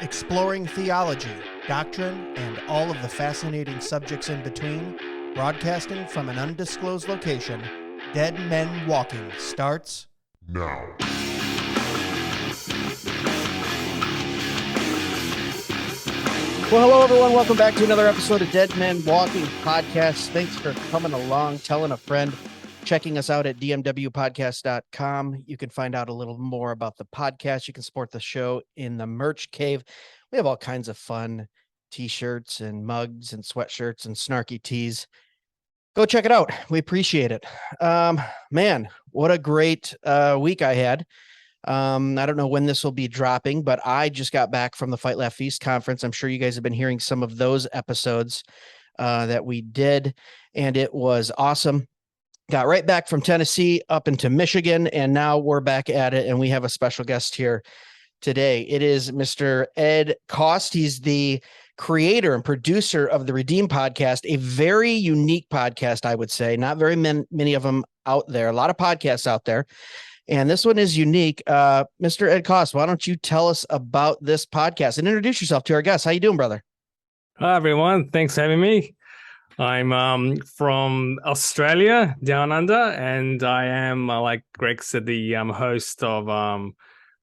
Exploring theology, doctrine, and all of the fascinating subjects in between, broadcasting from an undisclosed location, Dead Men Walking starts now. Well, hello, everyone. Welcome back to another episode of Dead Men Walking Podcast. Thanks for coming along, telling a friend, checking us out at dmwpodcast.com. You can find out a little more about the podcast. You can support the show in the merch cave. We have all kinds of fun t-shirts and mugs and sweatshirts and snarky tees. Go check it out. We appreciate it. Man, what a great week I had. I don't know when this will be dropping, but I just got back from the Fight Laugh Feast conference. I'm sure you guys have been hearing some of those episodes that we did, and it was awesome. Got right back from Tennessee up into Michigan, and now we're back at it, and we have a special guest here today. It is Mr. Ed Kost. He's the creator and producer of the Redeem podcast, a very unique podcast, I would say. Not very many of them out there, a lot of podcasts out there. And this one is unique. Mr. Ed Kost, why don't you tell us about this podcast and introduce yourself to our guests? How you doing, brother? Hi, everyone. Thanks for having me. I'm from Australia, down under, and I am, like Greg said, the host of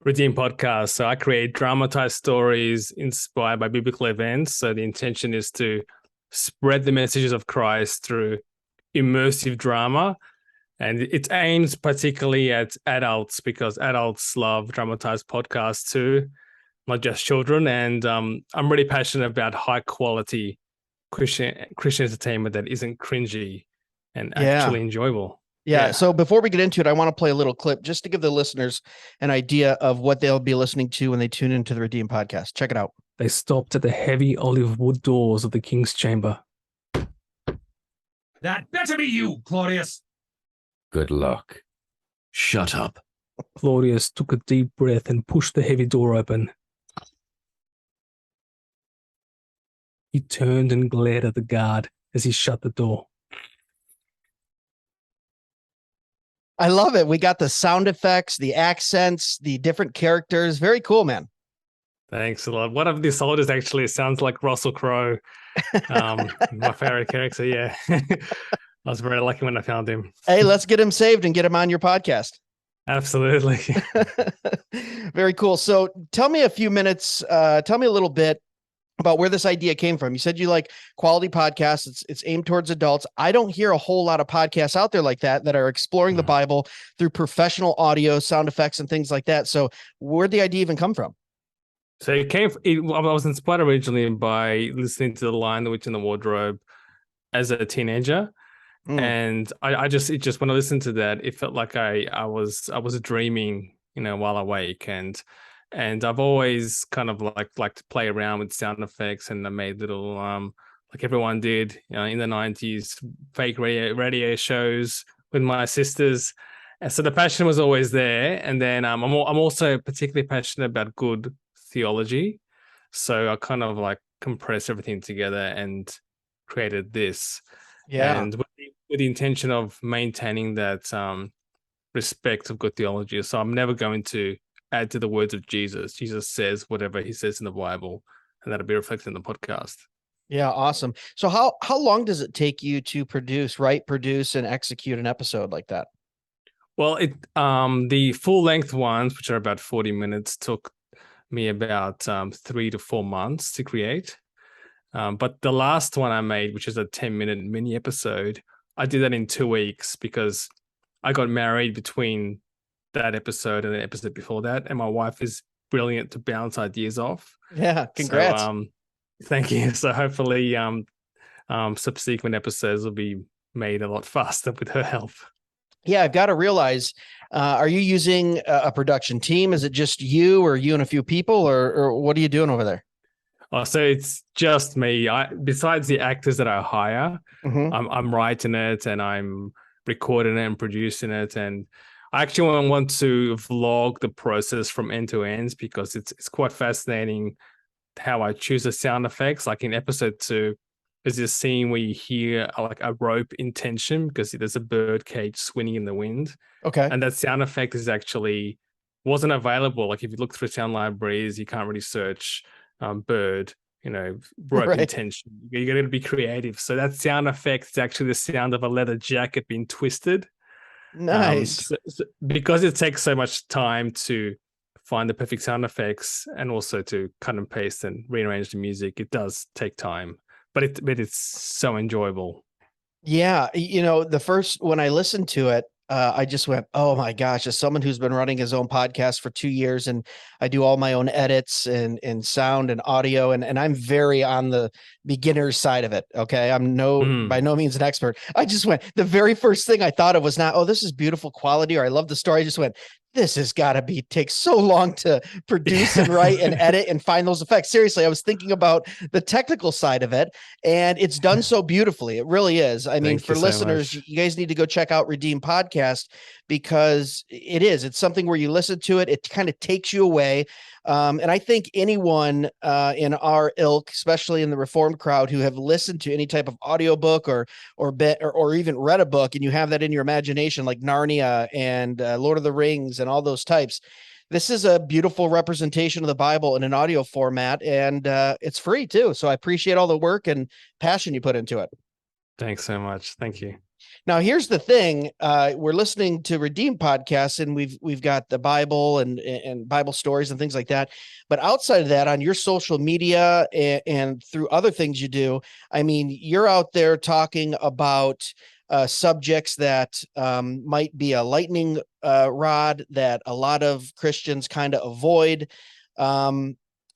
Redeem podcast. So I create dramatized stories inspired by biblical events. So the intention is to spread the messages of Christ through immersive drama. And it aims particularly at adults because adults love dramatized podcasts too, not just children. And I'm really passionate about high quality Christian entertainment that isn't cringy and actually enjoyable. Yeah. So before we get into it, I want to play a little clip just to give the listeners an idea of what they'll be listening to when they tune into the Redeem podcast. Check it out. They stopped at the heavy olive wood doors of the king's chamber. That better be you, Claudius. Good luck. Shut up. Claudius took a deep breath and pushed the heavy door open. He turned and glared at the guard as he shut the door. I love it. We got the sound effects, the accents, the different characters. Very cool, man. Thanks a lot. One of the soldiers actually sounds like Russell Crowe, my favorite character. Yeah. I was very lucky when I found him. Hey, let's get him saved and get him on your podcast. Absolutely. Very cool. So tell me a little bit about where this idea came from. You said you like quality podcasts. It's aimed towards adults. I don't hear a whole lot of podcasts out there like that are exploring the Bible through professional audio, sound effects, and things like that. So where'd the idea even come from? So I was inspired originally by listening to The Lion, the Witch, and the Wardrobe as a teenager. And I just when I listened to that, it felt like I was dreaming, while awake, and I've always kind of like to play around with sound effects, and I made little like everyone did, in the 90s, fake radio shows with my sisters, and so the passion was always there. And then I'm also particularly passionate about good theology, so I kind of like compressed everything together and created this. Yeah. And with the intention of maintaining that respect of good theology. So I'm never going to add to the words of Jesus. Jesus says whatever he says in the Bible, and that'll be reflected in the podcast. Yeah, awesome. So how long does it take you to write, produce, and execute an episode like that? Well, the full length ones, which are about 40 minutes, took me about 3 to 4 months to create. But the last one I made, which is a 10-minute mini episode, I did that in 2 weeks because I got married between that episode and the episode before that. And my wife is brilliant to bounce ideas off. Yeah. Congrats. So, thank you. So hopefully subsequent episodes will be made a lot faster with her help. Yeah. I've got to realize, are you using a production team? Is it just you or you and a few people, or what are you doing over there? Oh, so it's just me. Besides the actors that I hire, I'm writing it and I'm recording it and producing it. And I actually want to vlog the process from end to end because it's quite fascinating how I choose the sound effects. Like in episode 2, there's this scene where you hear like a rope in tension because there's a bird cage swinging in the wind. Okay. And that sound effect is actually wasn't available. Like if you look through sound libraries, you can't really search bird, rope Right. and tension. You got to be creative. So that sound effect is actually the sound of a leather jacket being twisted. Nice. Because it takes so much time to find the perfect sound effects and also to cut and paste and rearrange the music, it does take time, but it's so enjoyable. Yeah, when I listened to it, I just went, "Oh my gosh!" As someone who's been running his own podcast for 2 years, and I do all my own edits and sound and audio, and I'm very on the beginner's side of it. Okay, I'm by no means an expert. I just went. The very first thing I thought of was not, "Oh, this is beautiful quality," or "I love the story." I just went, "This has got to take so long to produce and write and edit and find those effects." Seriously, I was thinking about the technical side of it, and it's done so beautifully. It really is. I mean, Thank you for so listeners, much. you guys need to go check out Redeem Podcast because it's something where you listen to it. It kind of takes you away. And I think anyone in our ilk, especially in the Reformed crowd, who have listened to any type of audiobook or even read a book, and you have that in your imagination, like Narnia and Lord of the Rings and all those types, this is a beautiful representation of the Bible in an audio format, and it's free too. So I appreciate all the work and passion you put into it. Thanks so much. Thank you. Now, here's the thing: we're listening to Redeem podcasts, and we've got the Bible and Bible stories and things like that. But outside of that, on your social media and through other things you do, I mean, you're out there talking about subjects that might be a lightning rod that a lot of Christians kind of avoid.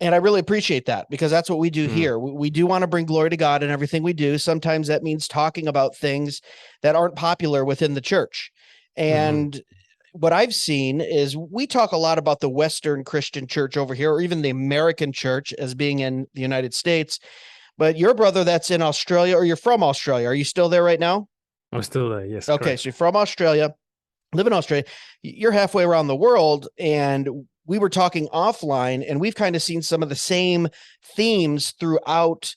And I really appreciate that because that's what we do here. We do want to bring glory to God in everything we do. Sometimes that means talking about things that aren't popular within the church. And what I've seen is we talk a lot about the Western Christian church over here, or even the American church as being in the United States. But your brother that's in Australia, or you're from Australia. Are you still there right now? I'm still there. Yes. Okay. Correct. So you're from Australia, live in Australia. You're halfway around the world. And we were talking offline, and we've kind of seen some of the same themes throughout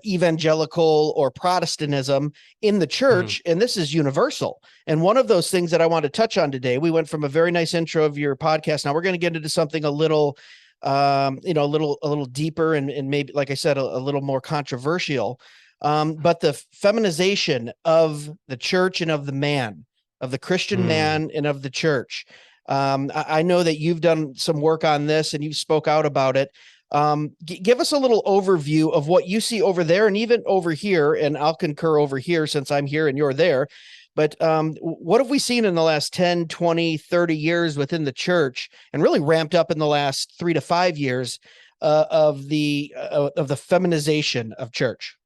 evangelical or Protestantism in the church, and this is universal. And one of those things that I want to touch on today, we went from a very nice intro of your podcast. Now we're going to get into something a little, a little deeper and maybe, like I said, a little more controversial. But the feminization of the church and of the man, of the Christian man and of the church. I know that you've done some work on this and you spoke out about it. Give us a little overview of what you see over there and even over here, and I'll concur over here since I'm here and you're there. But what have we seen in the last 10, 20, 30 years within the church, and really ramped up in the last 3 to 5 years of the feminization of church?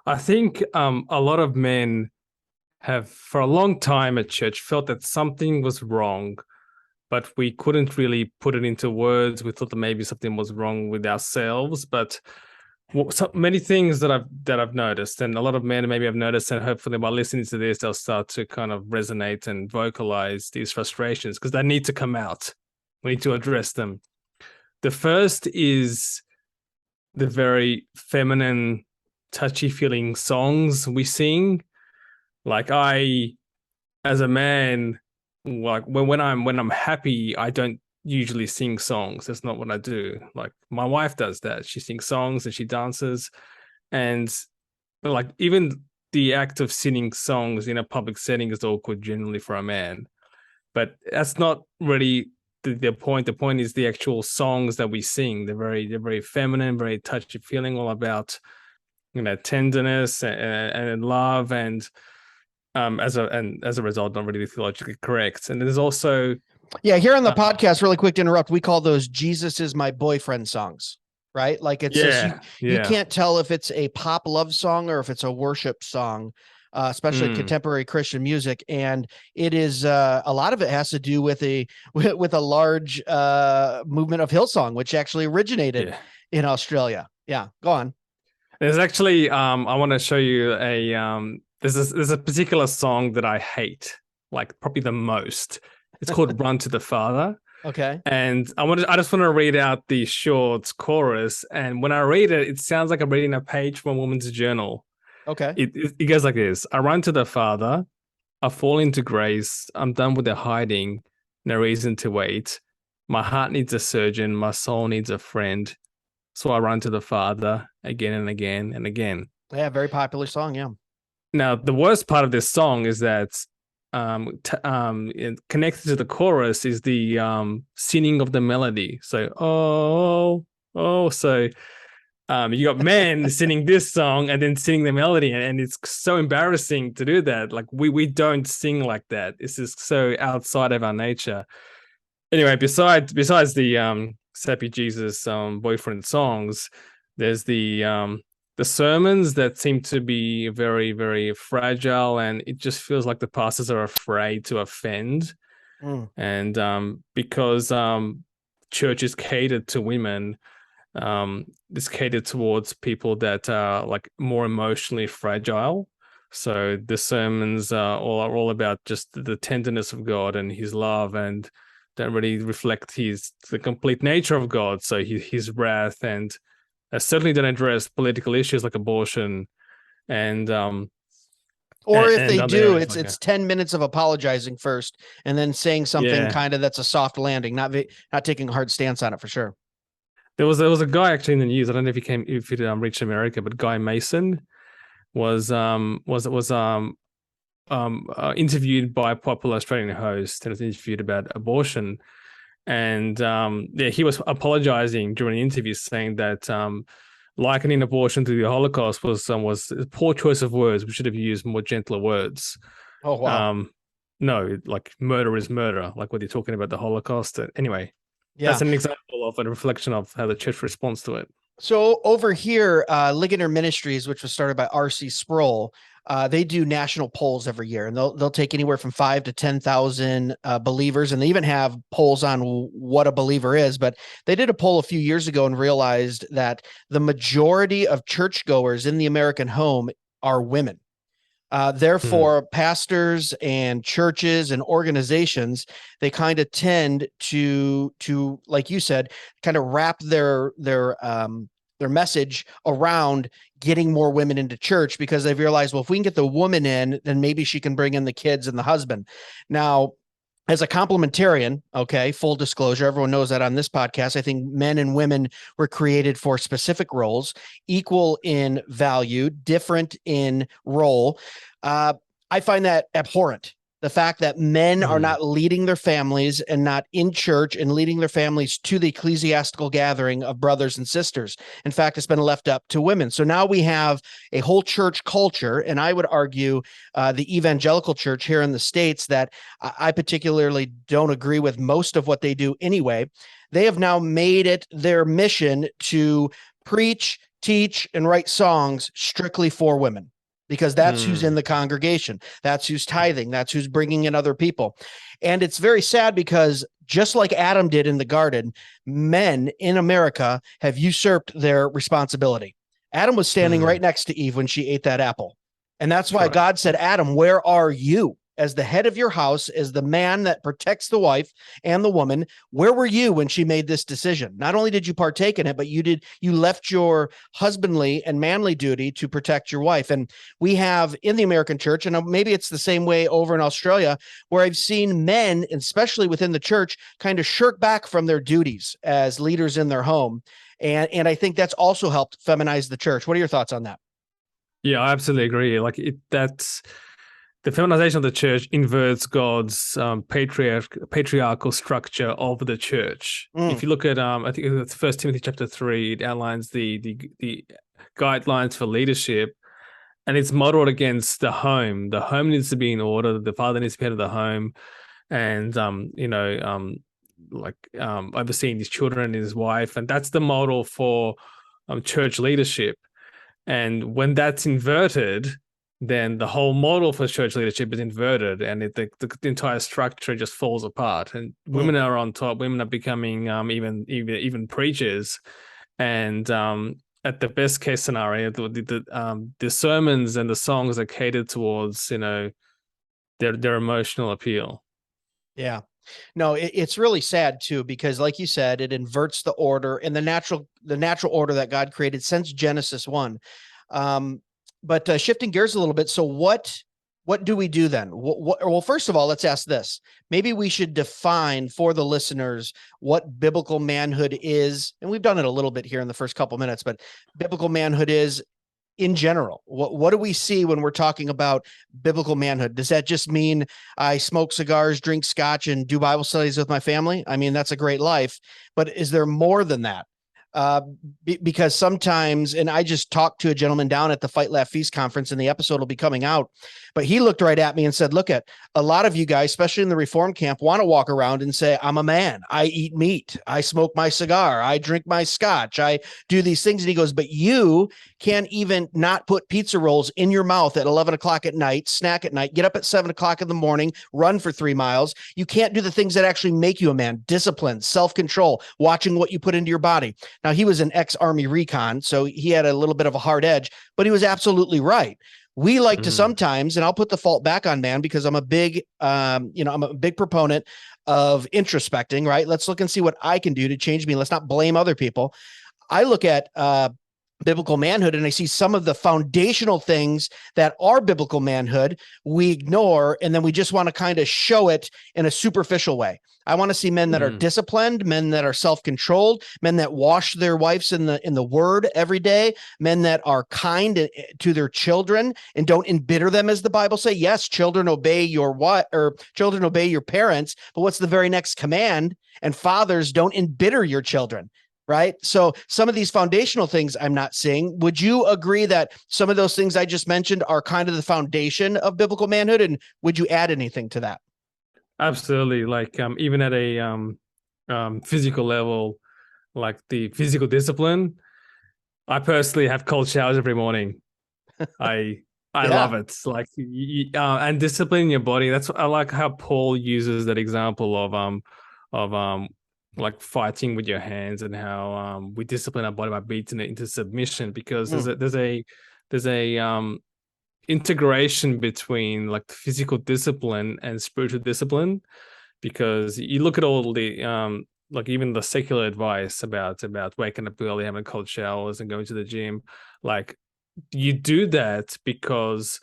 I think a lot of men have, for a long time at church, felt that something was wrong, but we couldn't really put it into words. We thought that maybe something was wrong with ourselves, but so many things that I've noticed, and a lot of men maybe have noticed, and hopefully by listening to this, they'll start to kind of resonate and vocalize these frustrations because they need to come out. We need to address them. The first is the very feminine, touchy-feeling songs we sing. Like as a man, like when I'm happy, I don't usually sing songs. That's not what I do. Like my wife does that. She sings songs and she dances, and like even the act of singing songs in a public setting is awkward generally for a man. But that's not really the point. The point is the actual songs that we sing. They're very feminine, very touchy feeling, all about tenderness and love and. As a result, not really theologically correct. And there's also here on the podcast, really quick to interrupt, we call those "Jesus is my boyfriend" songs, right? Like it says you can't tell if it's a pop love song or if it's a worship song, especially contemporary Christian music. And it is a lot of it has to do with a large movement of Hillsong, which actually originated in Australia. Yeah, go on. There's actually I want to show you a there's a particular song that I hate, like probably the most. It's called Run to the Father. Okay. And I just want to read out the short chorus. And when I read it, it sounds like I'm reading a page from a woman's journal. Okay. It goes like this. I run to the Father. I fall into grace. I'm done with the hiding. No reason to wait. My heart needs a surgeon. My soul needs a friend. So I run to the Father again and again and again. Yeah, very popular song. Yeah. Now, the worst part of this song is that connected to the chorus is the singing of the melody. So, so you got men singing this song and then singing the melody, and it's so embarrassing to do that. Like we don't sing like that. This is so outside of our nature. Anyway, besides the Sappy Jesus boyfriend songs, there's the sermons that seem to be very, very fragile, and it just feels like the pastors are afraid to offend. And because church is catered to women, it's catered towards people that are like more emotionally fragile. So the sermons are all about just the tenderness of God and his love, and don't really reflect the complete nature of God. So his wrath, and certainly don't address political issues like abortion and or if they other do, areas like it's 10 minutes of apologizing first and then saying something kind of that's a soft landing, not taking a hard stance on it for sure. There was a guy actually in the news. I don't know if he reached America, but Guy Mason was interviewed by a popular Australian host and was interviewed about abortion. And he was apologizing during the interview, saying that likening abortion to the Holocaust was a poor choice of words. We should have used more gentler words. Oh, wow. No, like murder is murder, like what you're talking about the Holocaust. Anyway, that's an example of a reflection of how the church responds to it. So over here, Ligonier Ministries, which was started by R.C. Sproul, they do national polls every year, and they'll take anywhere from 5,000 to 10,000 believers, and they even have polls on what a believer is. But they did a poll a few years ago and realized that the majority of churchgoers in the American home are women. Therefore, pastors and churches and organizations, they kind of tend to, like you said, kind of wrap their message around getting more women into church, because they've realized, well, if we can get the woman in, then maybe she can bring in the kids and the husband. Now, as a complementarian, okay, full disclosure, everyone knows that on this podcast, I think men and women were created for specific roles, equal in value, different in role. I find that abhorrent. The fact that men are not leading their families and not in church and leading their families to the ecclesiastical gathering of brothers and sisters. In fact, it's been left up to women. So now we have a whole church culture, and I would argue the evangelical church here in the States that I particularly don't agree with most of what they do anyway. They have now made it their mission to preach, teach, and write songs strictly for women, because that's who's in the congregation. That's who's tithing. That's who's bringing in other people. And it's very sad, because just like Adam did in the garden, men in America have usurped their responsibility. Adam was standing right next to Eve when she ate that apple. And that's why God said, Adam, where are you? As the head of your house, as the man that protects the wife and the woman, where were you when she made this decision? Not only did you partake in it, but you left your husbandly and manly duty to protect your wife. And we have in the American church, and maybe it's the same way over in Australia, where I've seen men, especially within the church, kind of shirk back from their duties as leaders in their home. And I think that's also helped feminize the church. What are your thoughts on that? Yeah, I absolutely agree. Like that's the feminization of the church inverts God's patriarchal structure of the church. If you look at, I think it's 1 Timothy chapter 3, it outlines the guidelines for leadership, and it's modeled against the home. The home needs to be in order. The father needs to be head of the home, and overseeing his children and his wife, and that's the model for church leadership. And when that's inverted, then the whole model for church leadership is inverted, and the entire structure just falls apart. And women are on top. Women are becoming even preachers, and at the best case scenario, the sermons and the songs are catered towards their emotional appeal. Yeah. No, it's really sad too, because like you said, it inverts the order and the natural order that God created since Genesis 1. But shifting gears a little bit. So what what do we do then? Well, first of all, let's ask this. Maybe we should define for the listeners what biblical manhood is. And we've done it a little bit here in the first couple minutes, but biblical manhood is in general. What do we see when we're talking about biblical manhood? Does that just mean I smoke cigars, drink scotch, and do Bible studies with my family? I mean, that's a great life, but is there more than that? Because sometimes, and I just talked to a gentleman down at the Fight Laugh Feast conference, and the episode will be coming out, but he looked right at me and said, look, at a lot of you guys, especially in the Reform camp, want to walk around and say, I'm a man, I eat meat, I smoke my cigar, I drink my scotch, I do these things. And he goes, but you can't even not put pizza rolls in your mouth at 11 o'clock at night, snack at night, get up at 7 o'clock in the morning, run for 3 miles. You can't do the things that actually make you a man: discipline, self-control, watching what you put into your body. Now, he was an ex-Army recon, so he had a little bit of a hard edge, but he was absolutely right. We like to sometimes, and I'll put the fault back on man because I'm a big, I'm a big proponent of introspecting, right? Let's look and see what I can do to change me. Let's not blame other people. I look at biblical manhood and I see some of the foundational things that are biblical manhood we ignore, and then we just want to kind of show it in a superficial way. I want to see men that are disciplined, men that are self-controlled, men that wash their wives in the word every day, men that are kind to their children and don't embitter them, as the Bible says. Yes, children obey your children obey your parents, but what's the very next command? And fathers, don't embitter your children. Right. So some of these foundational things I'm not seeing. Would you agree that some of those things I just mentioned are kind of the foundation of biblical manhood? And would you add anything to that? Absolutely. Like even at a physical level, like the physical discipline, I personally have cold showers every morning. I love it. Like and disciplining your body. That's I like how Paul uses that example of like fighting with your hands, and how we discipline our body by beating it into submission, because there's a integration between like the physical discipline and spiritual discipline, because you look at all the like even the secular advice about waking up early, having cold showers, and going to the gym. Like you do that because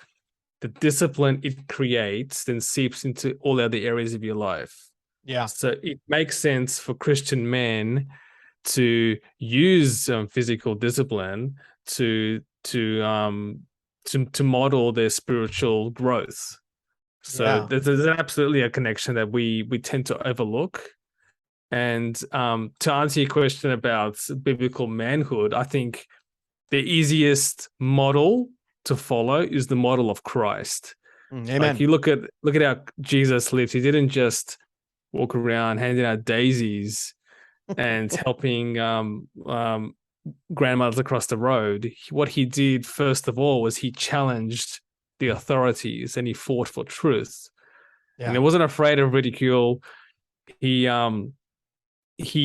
the discipline it creates then seeps into all other areas of your life. Yeah. So it makes sense for Christian men to use physical discipline to model their spiritual growth. So there's absolutely a connection that we tend to overlook. And to answer your question about biblical manhood, I think the easiest model to follow is the model of Christ. Amen. Like you look at how Jesus lived. He didn't just walk around handing out daisies and helping grandmothers across the road. What he did first of all was he challenged the authorities and he fought for truth. And he wasn't afraid of ridicule. He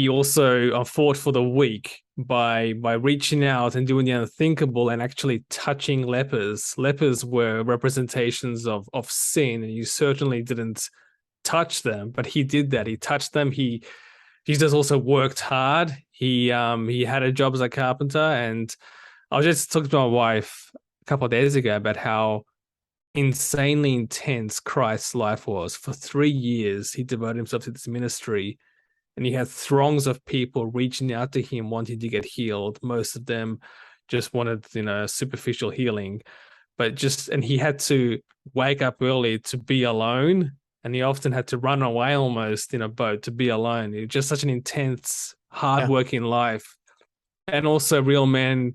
also fought for the weak by reaching out and doing the unthinkable and actually touching lepers. Lepers were representations of sin, and you certainly didn't touch them, but he did that. He touched them. He just also worked hard. He had a job as a carpenter, and I was just talking to my wife a couple of days ago about how insanely intense Christ's life was. For 3 years, he devoted himself to this ministry, and he had throngs of people reaching out to him, wanting to get healed. Most of them just wanted, superficial healing, and he had to wake up early to be alone. And he often had to run away almost in a boat to be alone. It was just such an intense, hard-working life. And also real men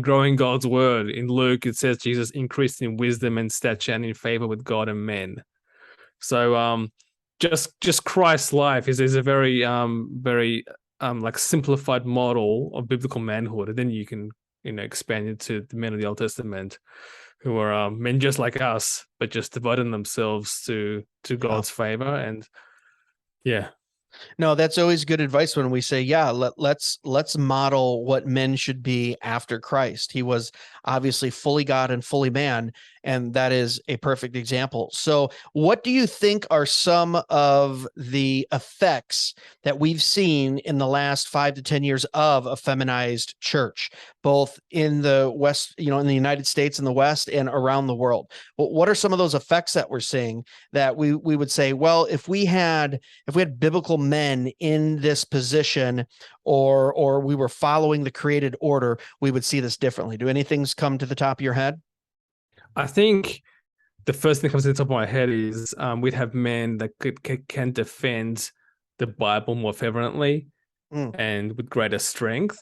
growing God's word. In Luke, it says Jesus increased in wisdom and stature and in favor with God and men. So just Christ's life is a very, very like simplified model of biblical manhood. And then you can, expand it to the men of the Old Testament, who are men just like us, but just devoting themselves to God's favor. And no, that's always good advice when we say, let's model what men should be after Christ. He was obviously fully God and fully man. and that is a perfect example. So what do you think are some of the effects that we've seen in the last 5 to 10 years of a feminized church, both in the West, in the United States and the West and around the world? What are some of those effects that we're seeing that we would say, well, if we had biblical men in this position, or we were following the created order, we would see this differently? Do anything come to the top of your head? I think the first thing that comes to the top of my head is we'd have men that can defend the Bible more fervently and with greater strength.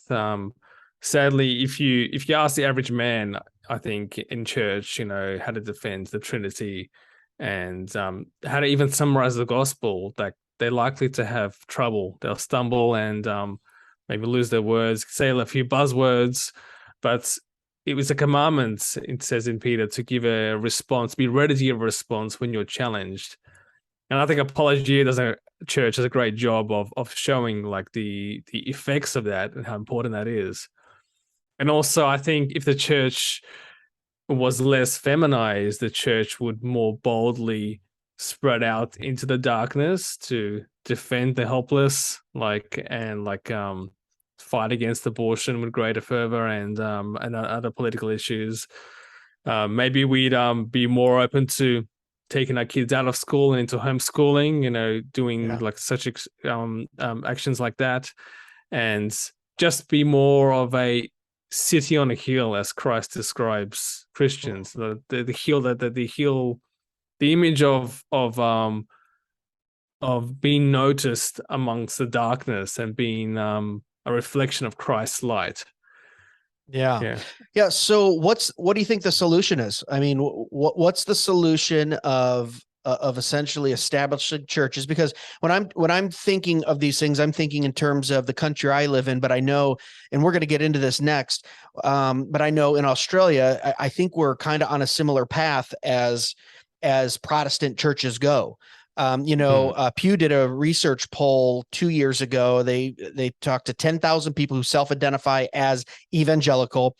Sadly, if you ask the average man, I think in church, how to defend the Trinity and how to even summarize the gospel, like they're likely to have trouble. They'll stumble and maybe lose their words, say a few buzzwords, but it was a commandment, it says in Peter, to give a response, be ready to give a response when you're challenged. And I think Apologia Church does a great job of showing like the effects of that and how important that is. And also, I think if the church was less feminized, the church would more boldly spread out into the darkness to defend the helpless, fight against abortion with greater fervor and other political issues. Maybe we'd be more open to taking our kids out of school and into homeschooling, doing like such actions like that, and just be more of a city on a hill, as Christ describes Christians. The hill the image of being noticed amongst the darkness and being a reflection of Christ's light. Yeah. So what do you think the solution is? I mean, what's the solution of essentially establishing churches? Because when I'm thinking of these things, I'm thinking in terms of the country I live in, but I know, and we're going to get into this next, but I know in Australia, I think we're kind of on a similar path as Protestant churches go. Pew did a research poll 2 years ago. They talked to 10,000 people who self-identify as evangelical.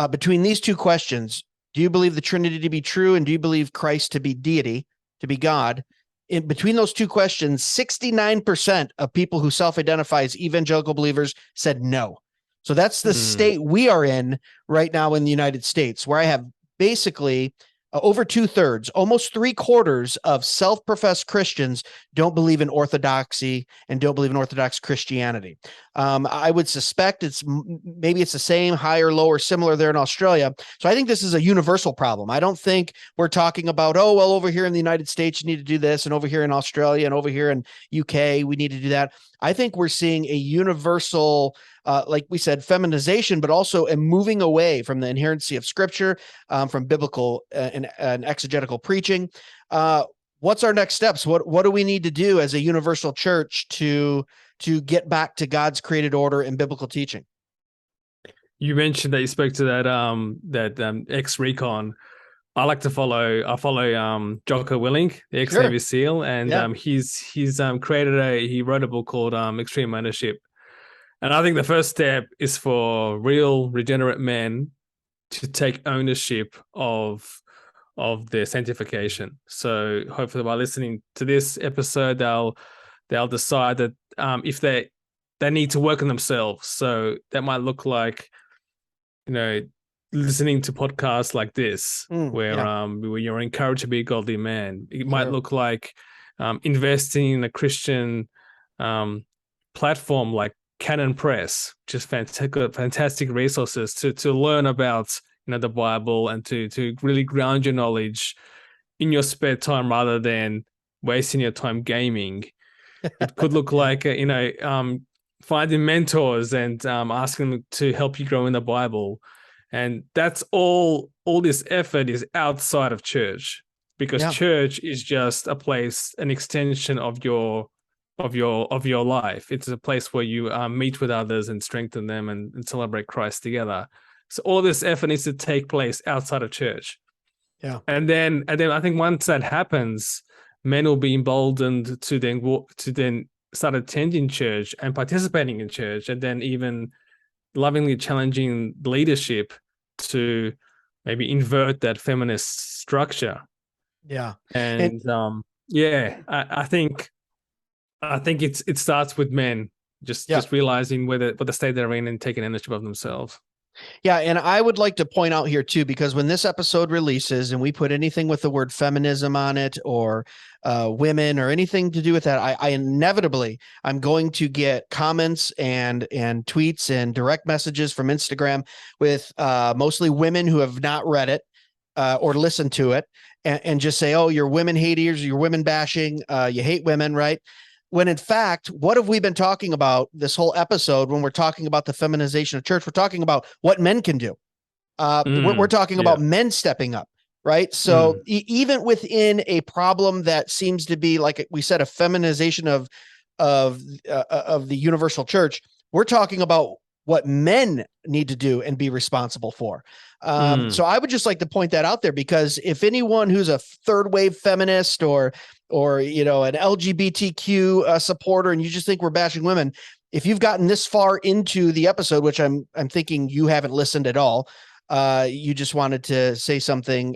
Between these two questions, do you believe the Trinity to be true, and do you believe Christ to be deity, to be God? In between those two questions, 69% of people who self-identify as evangelical believers said no. So that's the state we are in right now in the United States, where I have basically over 2/3, almost 3/4 of self-professed Christians don't believe in orthodoxy and don't believe in Orthodox Christianity. I would suspect maybe it's the same, higher, lower, similar there in Australia. So I think this is a universal problem. I don't think we're talking about, over here in the United States, you need to do this, and over here in Australia and over here in UK, we need to do that. I think we're seeing a universal, like we said, feminization, but also a moving away from the inherency of Scripture, from biblical and exegetical preaching. What's our next steps? What do we need to do as a universal church to get back to God's created order and biblical teaching? You mentioned that you spoke to that ex-recon. I follow Jocko Willink, the ex-Navy SEAL, and he wrote a book called Extreme Ownership. And I think the first step is for real regenerate men to take ownership of their sanctification. So hopefully by listening to this episode, they'll decide that if they need to work on themselves. So that might look like, listening to podcasts like this, where you're encouraged to be a godly man. It might look like investing in a Christian platform like Canon Press, which is fantastic resources to learn about the Bible and to really ground your knowledge in your spare time rather than wasting your time gaming. It could look like finding mentors and asking them to help you grow in the Bible. And that's all this effort is outside of church, because church is just a place, an extension of your life. It's a place where you meet with others and strengthen them and celebrate Christ together. So all this effort needs to take place outside of church. Yeah. And then I think once that happens, men will be emboldened to then start attending church and participating in church, and then even lovingly challenging leadership to maybe invert that feminist structure. Yeah. And I think it starts with men just realizing what the state they're in and taking ownership of themselves. Yeah, and I would like to point out here too, because when this episode releases and we put anything with the word feminism on it or women or anything to do with that, I inevitably I'm going to get comments and tweets and direct messages from Instagram with mostly women who have not read it or listened to it and just say, "Oh, you're women haters, you're women bashing, you hate women," right? When in fact, what have we been talking about this whole episode when we're talking about the feminization of church? We're talking about what men can do. We're talking about men stepping up, right? So even within a problem that seems to be, like we said, a feminization of the universal church, we're talking about what men need to do and be responsible for. So I would just like to point that out there, because if anyone who's a third wave feminist or an LGBTQ supporter, and you just think we're bashing women, if you've gotten this far into the episode, which I'm thinking you haven't listened at all, you just wanted to say something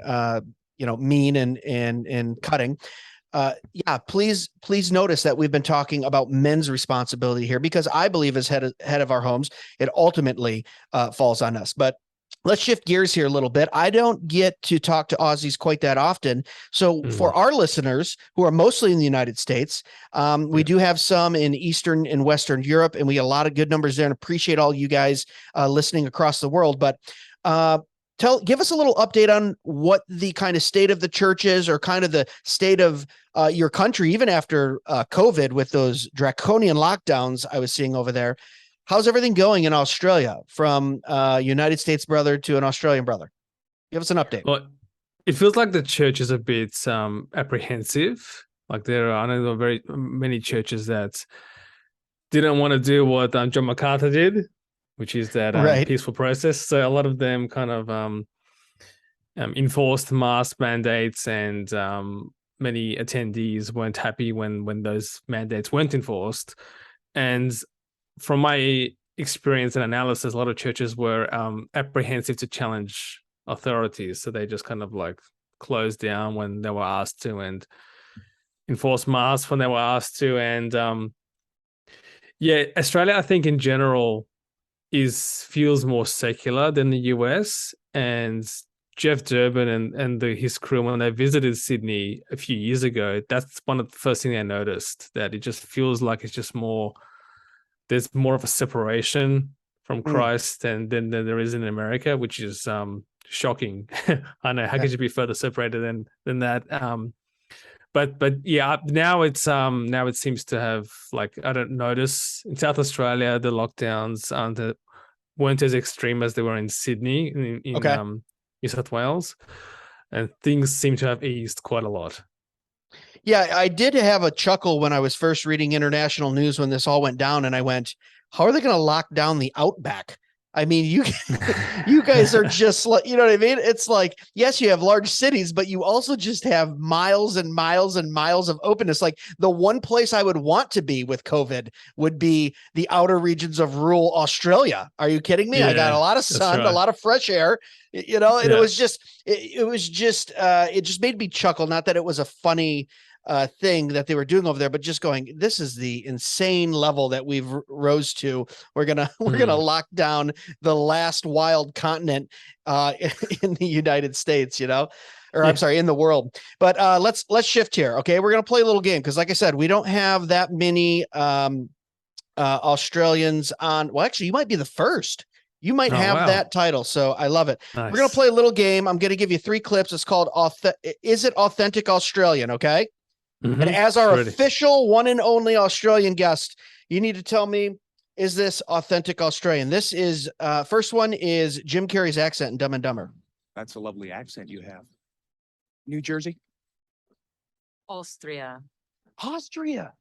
mean and cutting. Please notice that we've been talking about men's responsibility here, because I believe as head of our homes, it ultimately falls on us. But let's shift gears here a little bit. I don't get to talk to Aussies quite that often. So for our listeners who are mostly in the United States, we do have some in Eastern and Western Europe, and we get a lot of good numbers there, and appreciate all you guys listening across the world. But give us a little update on what the kind of state of the church is, or kind of the state of your country, even after COVID with those draconian lockdowns I was seeing over there. How's everything going in Australia, from United States brother to an Australian brother? Give us an update. Well, it feels like the church is a bit apprehensive. Like I know very many churches that didn't want to do what John MacArthur did, which is that peaceful process. So a lot of them kind of enforced mask mandates, and many attendees weren't happy when those mandates weren't enforced. And from my experience and analysis, a lot of churches were apprehensive to challenge authorities. So they just kind of like closed down when they were asked to, and enforced masks when they were asked to. And Australia, I think in general, feels more secular than the US. And Jeff Durbin and his crew, when they visited Sydney a few years ago, that's one of the first things I noticed, that it just feels like it's just more, there's more of a separation from Christ than there is in America, which is shocking. I know, how could you be further separated than that? But yeah, now it seems to have, like, I don't notice in South Australia the lockdowns weren't as extreme as they were in Sydney in New South Wales, and things seem to have eased quite a lot. Yeah, I did have a chuckle when I was first reading international news when this all went down, and I went, how are they going to lock down the outback? I mean, you guys are just like, you know what I mean? It's like, yes, you have large cities, but you also just have miles and miles and miles of openness. Like, the one place I would want to be with COVID would be the outer regions of rural Australia. Are you kidding me? I got a lot of sun, a lot of fresh air, and it just made me chuckle. Not that it was a funny thing that they were doing over there, but just going, this is the insane level that we've rose to. We're gonna lock down the last wild continent in the United States, I'm sorry, in the world. But let's shift here. Okay, we're gonna play a little game, because like I said, we don't have that many Australians on. Well, actually, you might be the first. You might have that title, so I love it. Nice. We're gonna play a little game. I'm gonna give you 3 clips. It's called Is It Authentic Australian? Okay. And as our official one and only Australian guest, you need to tell me, is this authentic Australian? This is first one is Jim Carrey's accent in Dumb and Dumber. That's a lovely accent you have. New Jersey? Austria. Austria.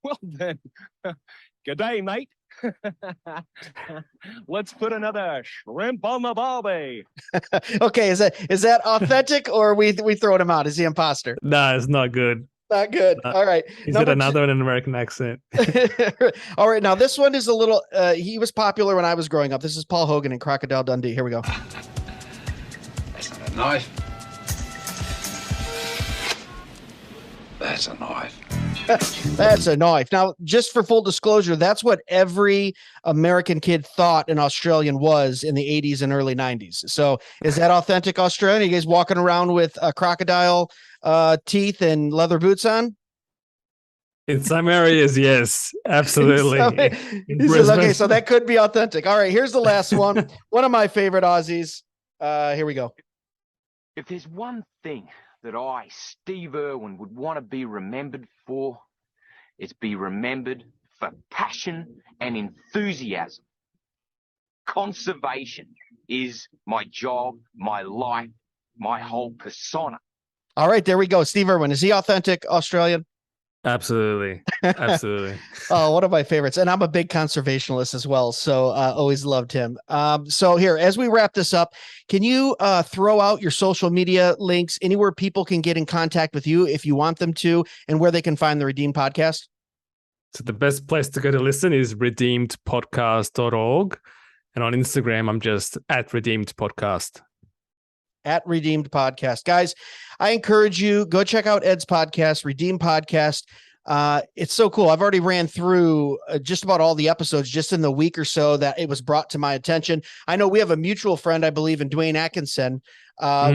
Well then, good day, mate. Let's put another shrimp on the barbie. Okay, is that authentic, or we throwing him out? Is he imposter? No, it's not good. Not good. All right. Is it another in an American accent? All right. Now this one is a little. He was popular when I was growing up. This is Paul Hogan in Crocodile Dundee. Here we go. Knife. That's a knife. That's a knife. Now, just for full disclosure, that's what every American kid thought an Australian was in the 80s and early 90s. So is that authentic Australian? Are you guys walking around with crocodile teeth and leather boots on? In some areas, yes, absolutely. He says, okay, so that could be authentic. All right, here's the last one. One of my favorite Aussies. Here we go. If there's one thing that I, Steve Irwin, would want to be remembered for, it's be remembered for passion and enthusiasm. Conservation is my job, my life, my whole persona. All right, there we go. Steve Irwin. Is he authentic Australian? Absolutely. Absolutely. Oh, one of my favorites. And I'm a big conservationist as well. So always loved him. So here, as we wrap this up, can you throw out your social media links, anywhere people can get in contact with you if you want them to, and where they can find the Redeemed podcast? So the best place to go to listen is redeemedpodcast.org. And on Instagram, I'm just at Redeemed Podcast. At Redeemed Podcast. Guys, I encourage you, go check out Ed's podcast, Redeemed Podcast. It's so cool. I've already ran through just about all the episodes just in the week or so that it was brought to my attention. I know we have a mutual friend, I believe, in Dwayne Atkinson,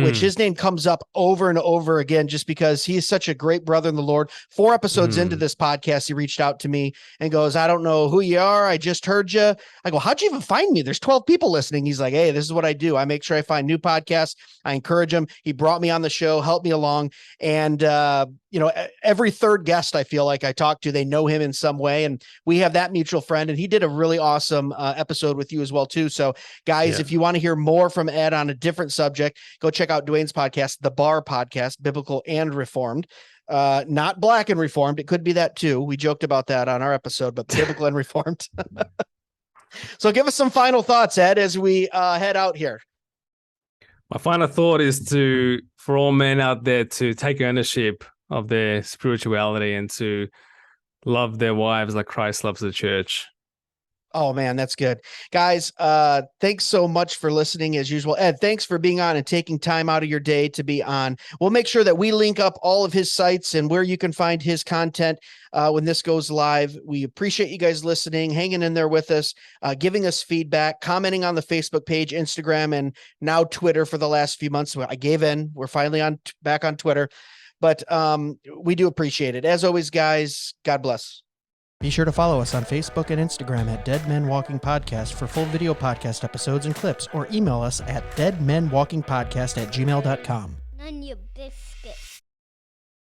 which his name comes up over and over again, just because he is such a great brother in the Lord. 4 episodes into this podcast, he reached out to me and goes, I don't know who you are. I just heard you. I go, how'd you even find me? There's 12 people listening. He's like, hey, this is what I do. I make sure I find new podcasts. I encourage him. He brought me on the show, helped me along. And, every third guest I feel like I talk to, they know him in some way. And we have that mutual friend, and he did a really awesome episode with you as well, too. So guys, if you want to hear more from Ed on a different subject, go check out Dwayne's podcast, The Bar Podcast, Biblical and Reformed. Not Black and Reformed. It could be that too. We joked about that on our episode, but Biblical and Reformed. So give us some final thoughts, Ed, as we head out here. My final thought is for all men out there to take ownership of their spirituality and to love their wives like Christ loves the church. Oh man, that's good. Guys, thanks so much for listening as usual. Ed, thanks for being on and taking time out of your day to be on. We'll make sure that we link up all of his sites and where you can find his content when this goes live. We appreciate you guys listening, hanging in there with us, giving us feedback, commenting on the Facebook page, Instagram, and now Twitter for the last few months. I gave in. We're finally back on Twitter, but we do appreciate it. As always, guys, God bless. Be sure to follow us on Facebook and Instagram at Dead Men Walking Podcast for full video podcast episodes and clips, or email us at deadmenwalkingpodcast@gmail.com. None your biff.